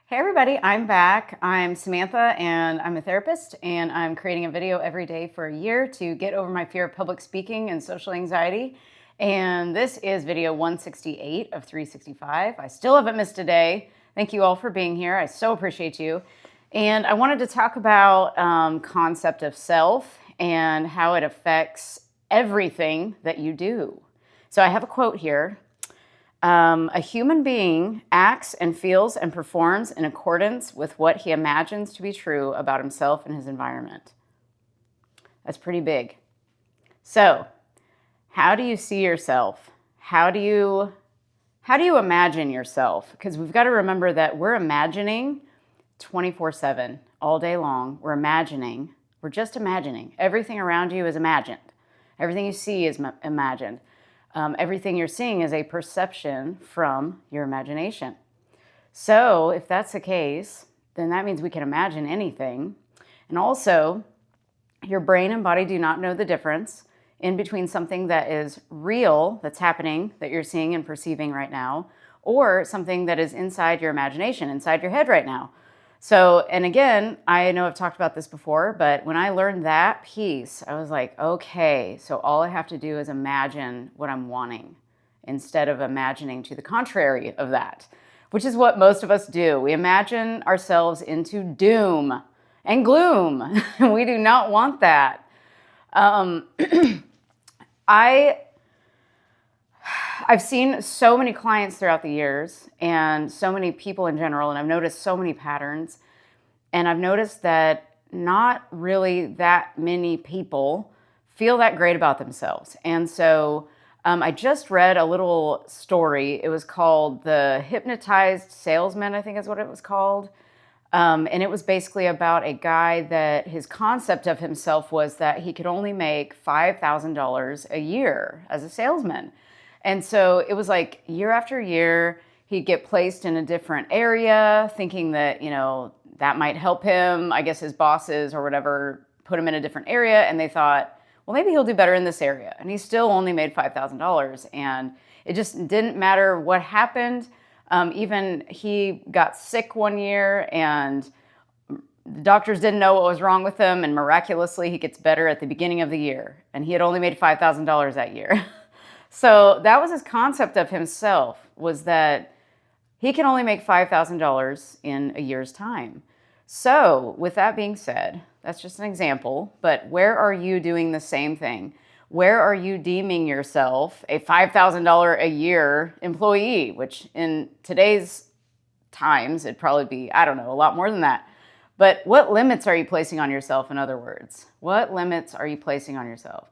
Hey everybody, I'm back. I'm Samantha and I'm a therapist, and I'm creating a video every day for a year to get over my fear of public speaking and social anxiety. And this is video 168 of 365. I still haven't missed a day. Thank you all for being here. I so appreciate you. And I wanted to talk about concept of self and how it affects everything that you do. So I have a quote here. A human being acts and feels and performs in accordance with what he imagines to be true about himself and his environment. That's pretty big. So, how do you see yourself? How do you imagine yourself? Because we've got to remember that we're imagining 24/7, all day long. We're imagining. We're just imagining. Everything around you is imagined. Everything you see is imagined. Everything you're seeing is a perception from your imagination. So if that's the case, then that means we can imagine anything. And also, your brain and body do not know the difference in between something that is real, that's happening, that you're seeing and perceiving right now, or something that is inside your imagination, inside your head right now. So, and again, I know I've talked about this before, but when I learned that piece, I was like, okay, so all I have to do is imagine what I'm wanting instead of imagining to the contrary of that, which is what most of us do. We imagine ourselves into doom and gloom. We do not want that. I've seen so many clients throughout the years and so many people in general, and I've noticed so many patterns. And I've noticed that not really that many people feel that great about themselves. And so I just read a little story. It was called The Hypnotized Salesman, I think is what it was called. And it was basically about a guy that his concept of himself was that he could only make $5,000 a year as a salesman. And so it was like year after year, he'd get placed in a different area thinking that, that might help him. I guess his bosses or whatever put him in a different area, and they thought, well, maybe he'll do better in this area. And he still only made $5,000. And it just didn't matter what happened. Even he got sick one year and the doctors didn't know what was wrong with him. And miraculously, he gets better at the beginning of the year. And he had only made $5,000 that year. So that was his concept of himself, was that he can only make $5,000 in a year's time. So with that being said, that's just an example, but where are you doing the same thing? Where are you deeming yourself a $5,000 a year employee, which in today's times, it'd probably be, I don't know, a lot more than that. But what limits are you placing on yourself, in other words? What limits are you placing on yourself?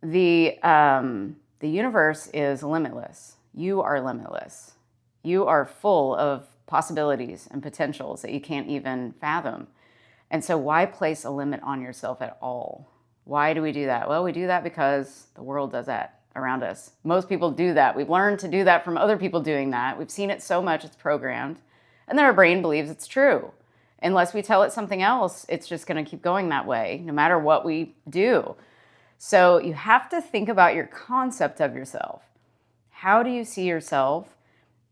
The universe is limitless. You are limitless. You are full of possibilities and potentials that you can't even fathom. And so why place a limit on yourself at all? Why do we do that? Well, we do that because the world does that around us. Most people do that. We've learned to do that from other people doing that. We've seen it so much, it's programmed. And then our brain believes it's true. Unless we tell it something else, it's just going to keep going that way, no matter what we do. So you have to think about your concept of yourself. How do you see yourself?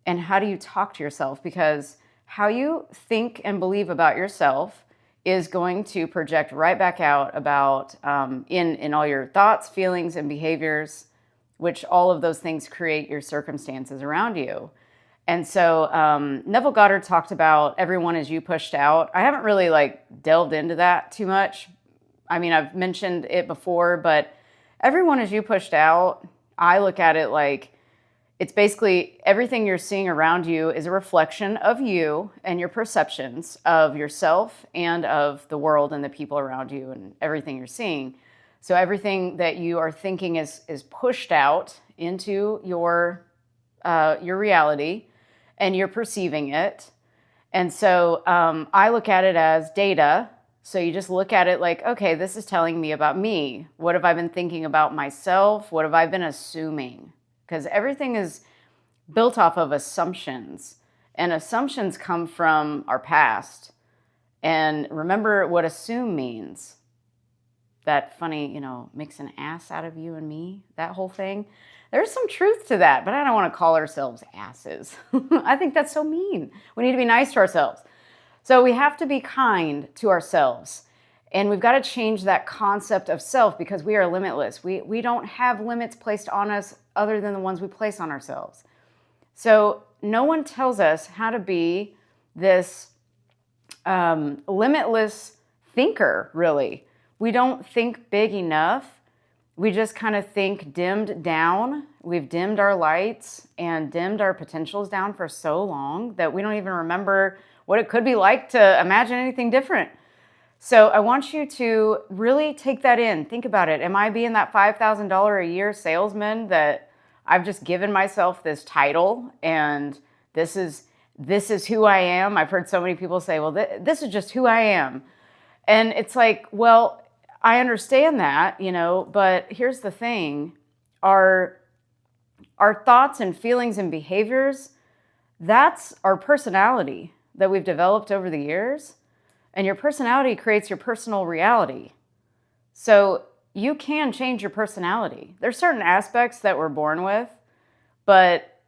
And how do you talk to yourself? Because how you think and believe about yourself is going to project right back out about in all your thoughts, feelings, and behaviors, which all of those things create your circumstances around you. And so Neville Goddard talked about everyone is you pushed out. I haven't really delved into that too much. I mean, I've mentioned it before, but everyone is you pushed out. I look at it like it's basically everything you're seeing around you is a reflection of you and your perceptions of yourself and of the world and the people around you and everything you're seeing. So everything that you are thinking is pushed out into your reality, and you're perceiving it. And so I look at it as data. So you just look at it like, okay, this is telling me about me. What have I been thinking about myself? What have I been assuming? Because everything is built off of assumptions, and assumptions come from our past. And remember what assume means. that funny, makes an ass out of you and me, that whole thing. There's some truth to that, but I don't want to call ourselves asses. I think that's so mean. We need to be nice to ourselves. So we have to be kind to ourselves. And we've got to change that concept of self because we are limitless. We don't have limits placed on us other than the ones we place on ourselves. So no one tells us how to be this limitless thinker, really. We don't think big enough. We just kind of think dimmed down. We've dimmed our lights and dimmed our potentials down for so long that we don't even remember what it could be like to imagine anything different. So I want you to really take that in. Think about it. Am I being that $5,000 a year salesman that I've just given myself this title and this is who I am? I've heard so many people say, well, this is just who I am. And it's like, well, I understand that, but here's the thing. Our thoughts and feelings and behaviors, that's our personality that we've developed over the years. And your personality creates your personal reality. So you can change your personality. There's certain aspects that we're born with, but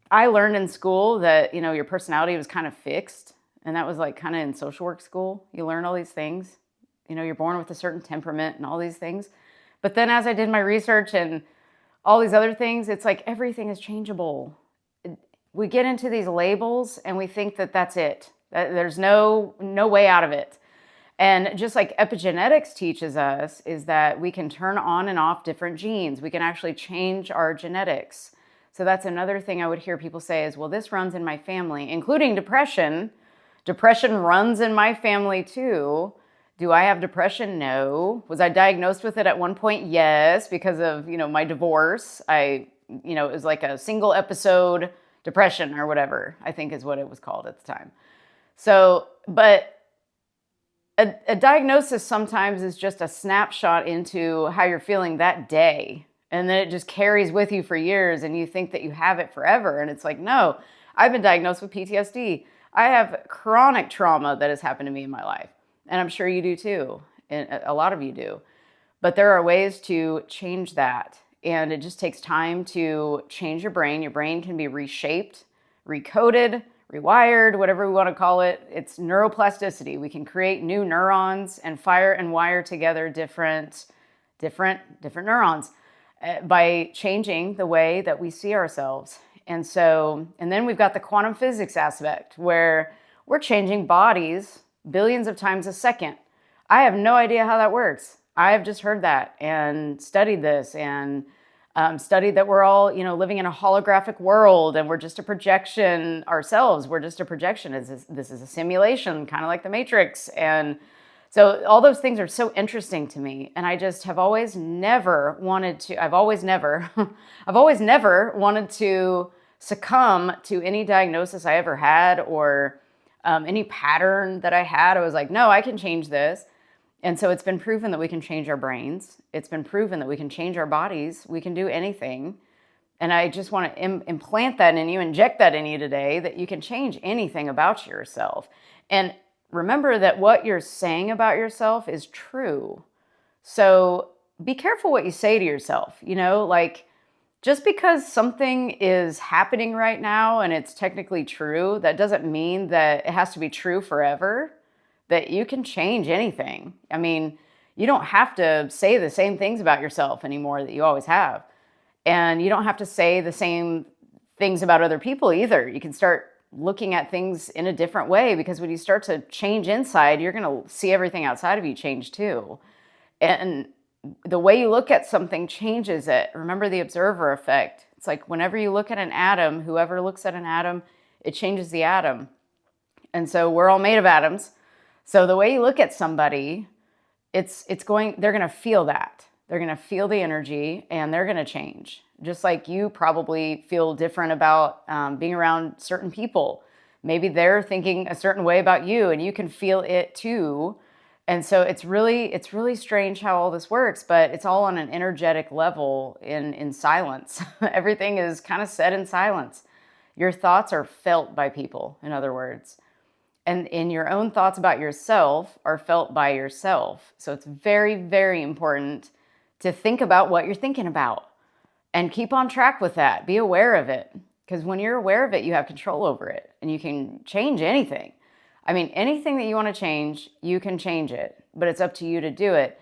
I learned in school that, your personality was kind of fixed. And that was like kind of in social work school. You learn all these things. You're born with a certain temperament and all these things. But then as I did my research and all these other things, it's like everything is changeable. We get into these labels and we think that that's it. There's no way out of it. And just like epigenetics teaches us is that we can turn on and off different genes. We can actually change our genetics. So that's another thing I would hear people say is, well, this runs in my family, including depression. Depression runs in my family too. Do I have depression? No. Was I diagnosed with it at one point? Yes, because of, my divorce. It was like a single episode depression or whatever, I think is what it was called at the time. So, but a diagnosis sometimes is just a snapshot into how you're feeling that day. And then it just carries with you for years and you think that you have it forever. And it's like, no, I've been diagnosed with PTSD. I have chronic trauma that has happened to me in my life. And I'm sure you do too. And a lot of you do. But there are ways to change that. And it just takes time to change your brain. Your brain can be reshaped, recoded, rewired, whatever we want to call it. It's neuroplasticity. We can create new neurons and fire and wire together different neurons by changing the way that we see ourselves. And then we've got the quantum physics aspect where we're changing bodies billions of times a second. I have no idea how that works. I have just heard that and studied this and studied that we're all, living in a holographic world and we're just a projection ourselves. We're just a projection. This is a simulation, kind of like the Matrix. And so all those things are so interesting to me. And I just have always never wanted to, I've always never wanted to succumb to any diagnosis I ever had or any pattern that I had. I was like, no, I can change this. And so it's been proven that we can change our brains. It's been proven that we can change our bodies. We can do anything. And I just want to implant that in you, inject that in you today, that you can change anything about yourself. And remember that what you're saying about yourself is true. So be careful what you say to yourself. Just because something is happening right now and it's technically true, that doesn't mean that it has to be true forever, that you can change anything. I mean, you don't have to say the same things about yourself anymore that you always have. And you don't have to say the same things about other people either. You can start looking at things in a different way because when you start to change inside, you're going to see everything outside of you change too. And the way you look at something changes it. Remember the observer effect. It's like whenever you look at an atom, whoever looks at an atom, it changes the atom. And so we're all made of atoms. So the way you look at somebody, they're going to feel that. They're going to feel the energy and they're going to change. Just like you probably feel different about being around certain people. Maybe they're thinking a certain way about you and you can feel it too. And so it's really strange how all this works, but it's all on an energetic level in silence. Everything is kind of said in silence. Your thoughts are felt by people, in other words. And in your own thoughts about yourself are felt by yourself. So it's very, very important to think about what you're thinking about and keep on track with that. Be aware of it. Because when you're aware of it, you have control over it and you can change anything. I mean, anything that you want to change, you can change it, but it's up to you to do it.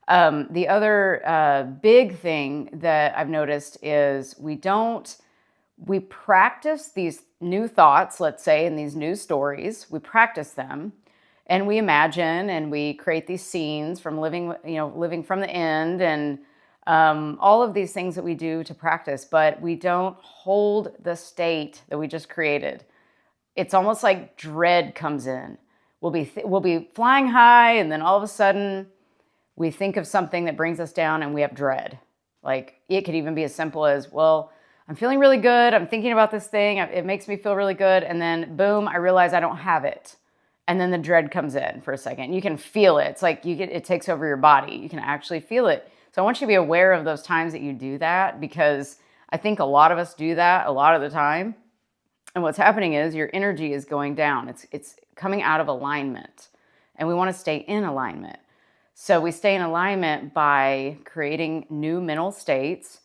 The other big thing that I've noticed is we practice these new thoughts, let's say, and these new stories. We practice them and we imagine and we create these scenes from living from the end and all of these things that we do to practice, but we don't hold the state that we just created. It's almost like dread comes in. We'll be flying high and then all of a sudden we think of something that brings us down and we have dread. Like it could even be as simple as, well, I'm feeling really good. I'm thinking about this thing. It makes me feel really good. And then boom, I realize I don't have it. And then the dread comes in for a second. You can feel it. It's like it takes over your body. You can actually feel it. So I want you to be aware of those times that you do that, because I think a lot of us do that a lot of the time. And what's happening is your energy is going down. It's coming out of alignment. And we want to stay in alignment. So we stay in alignment by creating new mental states.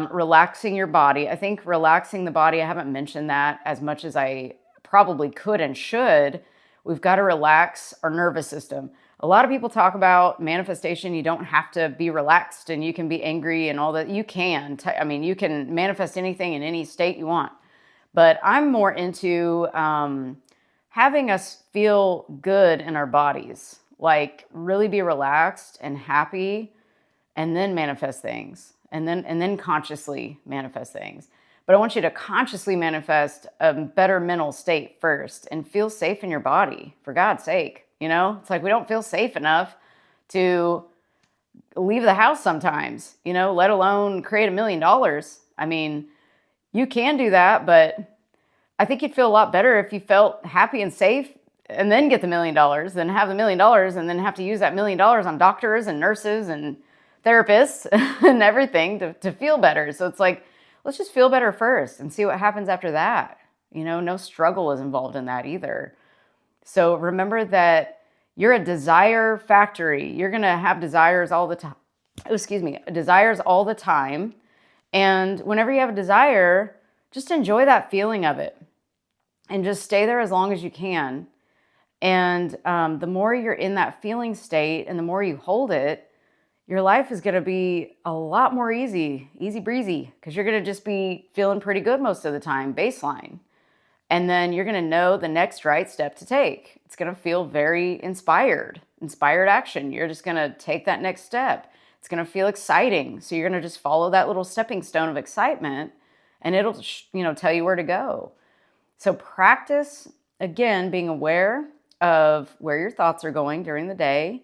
Relaxing your body. I think relaxing the body, I haven't mentioned that as much as I probably could and should. We've got to relax our nervous system. A lot of people talk about manifestation. You don't have to be relaxed and you can be angry and all that. You can. You can manifest anything in any state you want. But I'm more into having us feel good in our bodies. Like really be relaxed and happy and then manifest things. And then consciously manifest things. But I want you to consciously manifest a better mental state first and feel safe in your body, for God's sake. It's like we don't feel safe enough to leave the house sometimes, let alone create $1 million. I mean, you can do that, but I think you'd feel a lot better if you felt happy and safe and then get the $1 million than have the $1 million and then have to use that $1 million on doctors and nurses and therapists and everything to feel better. So it's like, let's just feel better first and see what happens after that. No struggle is involved in that either. So remember that you're a desire factory. You're going to have desires all the time. Desires all the time. And whenever you have a desire, just enjoy that feeling of it and just stay there as long as you can. And the more you're in that feeling state and the more you hold it, your life is going to be a lot more easy breezy, because you're going to just be feeling pretty good most of the time, baseline. And then you're going to know the next right step to take. It's going to feel very inspired action. You're just going to take that next step. It's going to feel exciting. So you're going to just follow that little stepping stone of excitement and it'll, tell you where to go. So practice, again, being aware of where your thoughts are going during the day.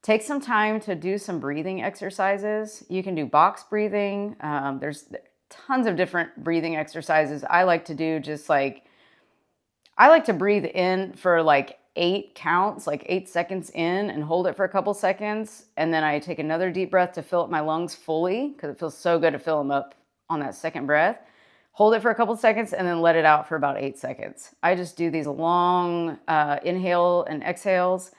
Take some time to do some breathing exercises. You can do box breathing. There's tons of different breathing exercises. I like to do I like to breathe in for 8 counts, 8 seconds in and hold it for a couple seconds. And then I take another deep breath to fill up my lungs fully, because it feels so good to fill them up on that second breath. Hold it for a couple seconds and then let it out for about 8 seconds. I just do these long inhale and exhales.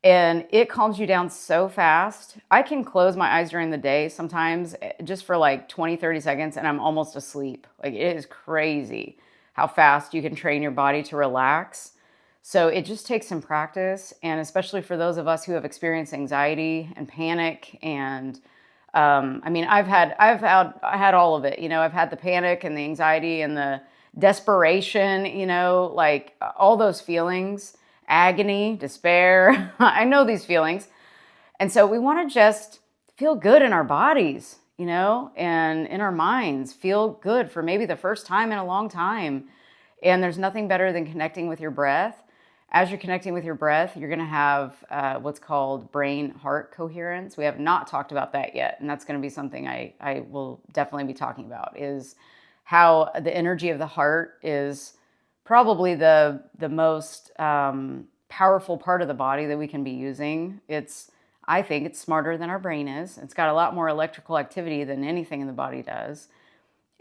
And it calms you down so fast. I can close my eyes during the day sometimes just for 20, 30 seconds and I'm almost asleep. It is crazy how fast you can train your body to relax. So it just takes some practice. And especially for those of us who have experienced anxiety and panic and I've had all of it. I've had the panic and the anxiety and the desperation, all those feelings. Agony, despair. I know these feelings. And so we want to just feel good in our bodies, and in our minds, feel good for maybe the first time in a long time. And there's nothing better than connecting with your breath. As you're connecting with your breath, you're going to have what's called brain-heart coherence. We have not talked about that yet. And that's going to be something I will definitely be talking about, is how the energy of the heart is probably the most powerful part of the body that we can be using. I think it's smarter than our brain is. It's got a lot more electrical activity than anything in the body does.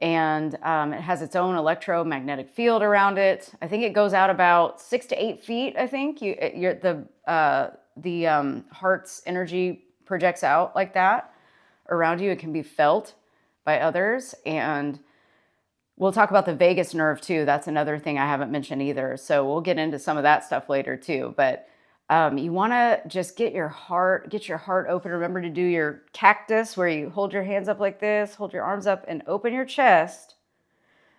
And it has its own electromagnetic field around it. I think it goes out about 6 to 8 feet. I think the heart's energy projects out like that around you. It can be felt by others. And we'll talk about the vagus nerve too. That's another thing I haven't mentioned either. So we'll get into some of that stuff later too. But you want to just get your heart open. Remember to do your cactus where you hold your hands up like this, hold your arms up and open your chest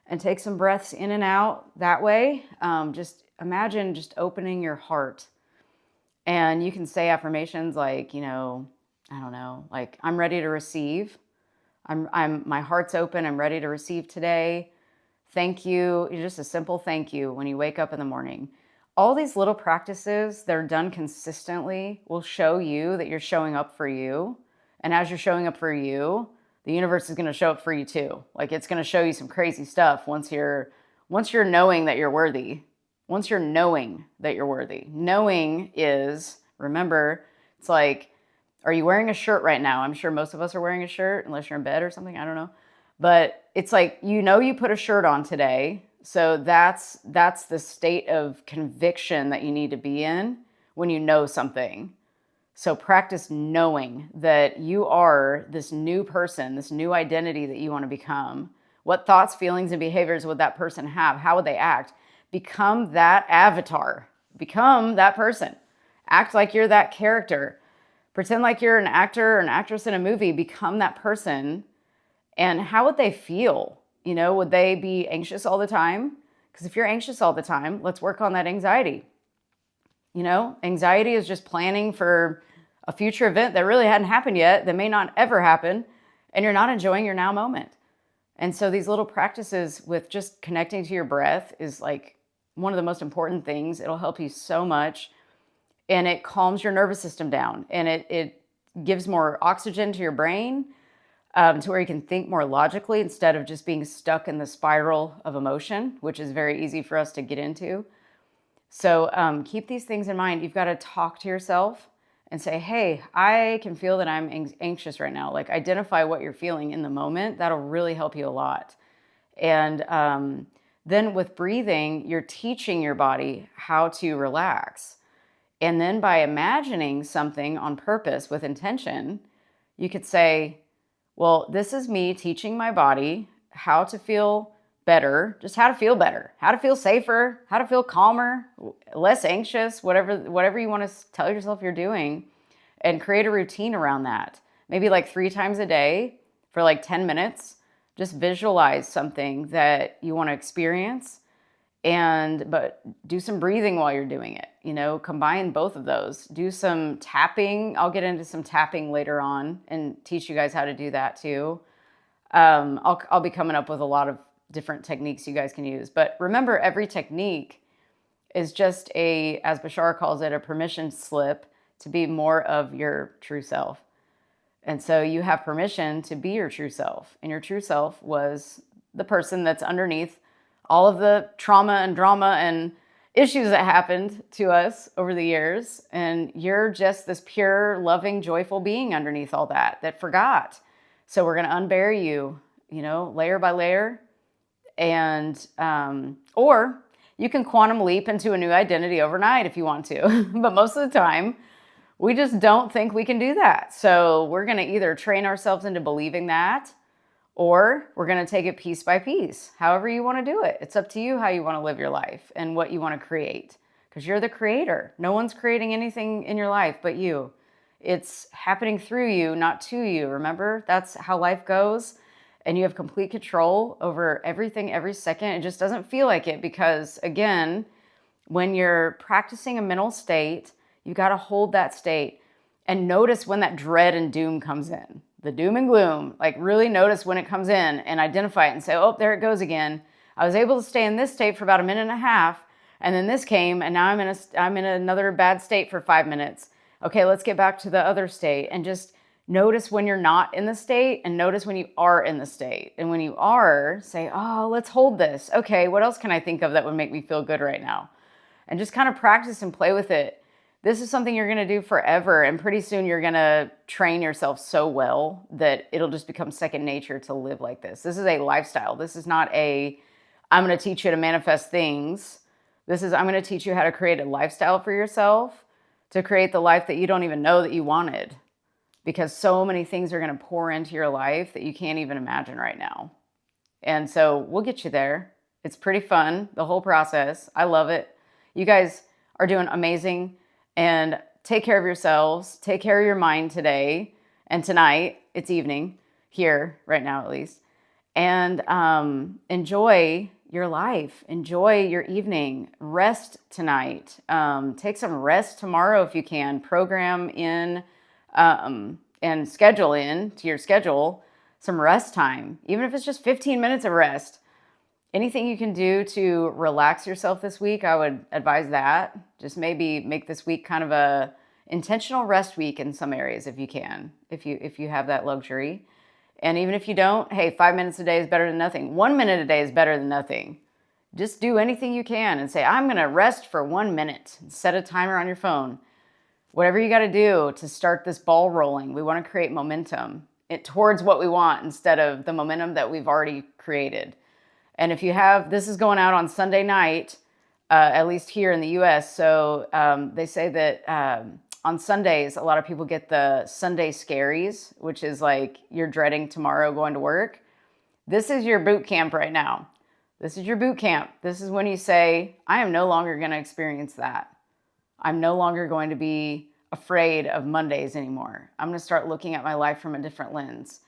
and take some breaths in and out that way. Just imagine just opening your heart. And you can say affirmations like, I don't know, like I'm ready to receive. My heart's open. I'm ready to receive today. Thank you. Just a simple thank you when you wake up in the morning. All these little practices that are done consistently will show you that you're showing up for you. And as you're showing up for you, the universe is going to show up for you too. Like it's going to show you some crazy stuff once you're knowing that you're worthy. Once you're knowing that you're worthy. Knowing is, remember, it's like, are you wearing a shirt right now? I'm sure most of us are wearing a shirt unless you're in bed or something. I don't know. But it's like, you put a shirt on today. So that's the state of conviction that you need to be in when you know something. So practice knowing that you are this new person, this new identity that you want to become. What thoughts, feelings, and behaviors would that person have? How would they act? Become that avatar. Become that person. Act like you're that character. Pretend like you're an actor or an actress in a movie. Become that person. And how would they feel? Would they be anxious all the time? Because if you're anxious all the time, let's work on that anxiety. Anxiety is just planning for a future event that really hadn't happened yet, that may not ever happen, and you're not enjoying your now moment. And so these little practices with just connecting to your breath is like one of the most important things. It'll help you so much, and it calms your nervous system down, and it gives more oxygen to your brain, to where you can think more logically instead of just being stuck in the spiral of emotion, which is very easy for us to get into. So keep these things in mind. You've got to talk to yourself and say, hey, I can feel that I'm anxious right now. Like identify what you're feeling in the moment. That'll really help you a lot. And then with breathing, you're teaching your body how to relax. And then by imagining something on purpose with intention, you could say, well, this is me teaching my body how to feel better, just how to feel better, how to feel safer, how to feel calmer, less anxious, whatever you want to tell yourself you're doing, and create a routine around that. Maybe like 3 times a day for like 10 minutes. Just visualize something that you want to experience, but do some breathing while you're doing it. Combine both of those. Do some tapping. I'll get into some tapping later on and teach you guys how to do that too. I'll be coming up with a lot of different techniques you guys can use. But remember, every technique is just as Bashar calls it, a permission slip to be more of your true self. And so you have permission to be your true self. And your true self was the person that's underneath all of the trauma and drama and issues that happened to us over the years. And you're just this pure, loving, joyful being underneath all that forgot. So we're going to unbury you, layer by layer. And, or you can quantum leap into a new identity overnight if you want to. But most of the time, we just don't think we can do that. So we're going to either train ourselves into believing that, or we're going to take it piece by piece, however you want to do it. It's up to you how you want to live your life and what you want to create, because you're the creator. No one's creating anything in your life but you. It's happening through you, not to you. Remember, that's how life goes. And you have complete control over everything every second. It just doesn't feel like it because, again, when you're practicing a mental state, you got to hold that state and notice when that dread and doom comes in. The doom and gloom, like really notice when it comes in and identify it and say, oh, there it goes again. I was able to stay in this state for about 1.5 minutes, and then this came, and now I'm in another bad state for 5 minutes. Okay, let's get back to the other state, and just notice when you're not in the state and notice when you are in the state. And when you are, say, oh, let's hold this. Okay, what else can I think of that would make me feel good right now? And just kind of practice and play with it. This is something you're going to do forever. And pretty soon you're going to train yourself so well that it'll just become second nature to live like this. This is a lifestyle. This is not I'm going to teach you to manifest things. I'm going to teach you how to create a lifestyle for yourself, to create the life that you don't even know that you wanted. Because so many things are going to pour into your life that you can't even imagine right now. And so we'll get you there. It's pretty fun, the whole process. I love it. You guys are doing amazing. And take care of yourselves. Take care of your mind today and tonight. It's evening here right now, at least. And enjoy your life. Enjoy your evening. Rest tonight. Take some rest tomorrow if you can. Program in and schedule in to your schedule some rest time. Even if it's just 15 minutes of rest. Anything you can do to relax yourself this week, I would advise that. Just maybe make this week kind of a intentional rest week in some areas if you can, if you have that luxury. And even if you don't, hey, 5 minutes a day is better than nothing. 1 minute a day is better than nothing. Just do anything you can and say, I'm going to rest for 1 minute. Set a timer on your phone. Whatever you got to do to start this ball rolling. We want to create momentum towards what we want instead of the momentum that we've already created. And if you have, this is going out on Sunday night, at least here in the US. So they say that on Sundays, a lot of people get the Sunday scaries, which is like you're dreading tomorrow going to work. This is your boot camp right now. This is your boot camp. This is when you say, I am no longer going to experience that. I'm no longer going to be afraid of Mondays anymore. I'm going to start looking at my life from a different lens.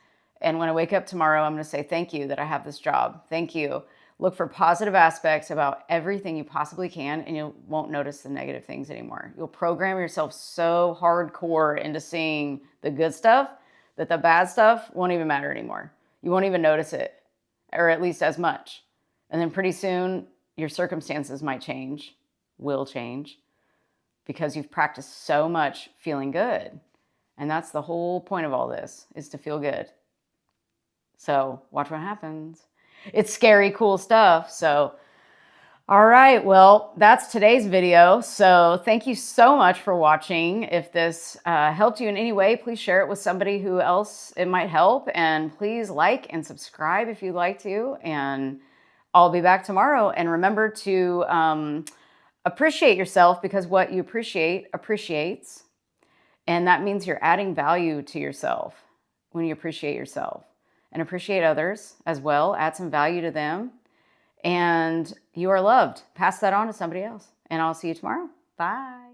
And when I wake up tomorrow, I'm going to say, thank you that I have this job. Thank you. Look for positive aspects about everything you possibly can, and you won't notice the negative things anymore. You'll program yourself so hardcore into seeing the good stuff that the bad stuff won't even matter anymore. You won't even notice it, or at least as much. And then pretty soon, your circumstances might change, will change, because you've practiced so much feeling good. And that's the whole point of all this, is to feel good. So watch what happens. It's scary, cool stuff. So, all right. Well, that's today's video. So thank you so much for watching. If this helped you in any way, please share it with somebody who else it might help. And please like and subscribe if you'd like to. And I'll be back tomorrow. And remember to appreciate yourself, because what you appreciate appreciates. And that means you're adding value to yourself when you appreciate yourself. And appreciate others as well. Add some value to them. And you are loved. Pass that on to somebody else. And I'll see you tomorrow. Bye.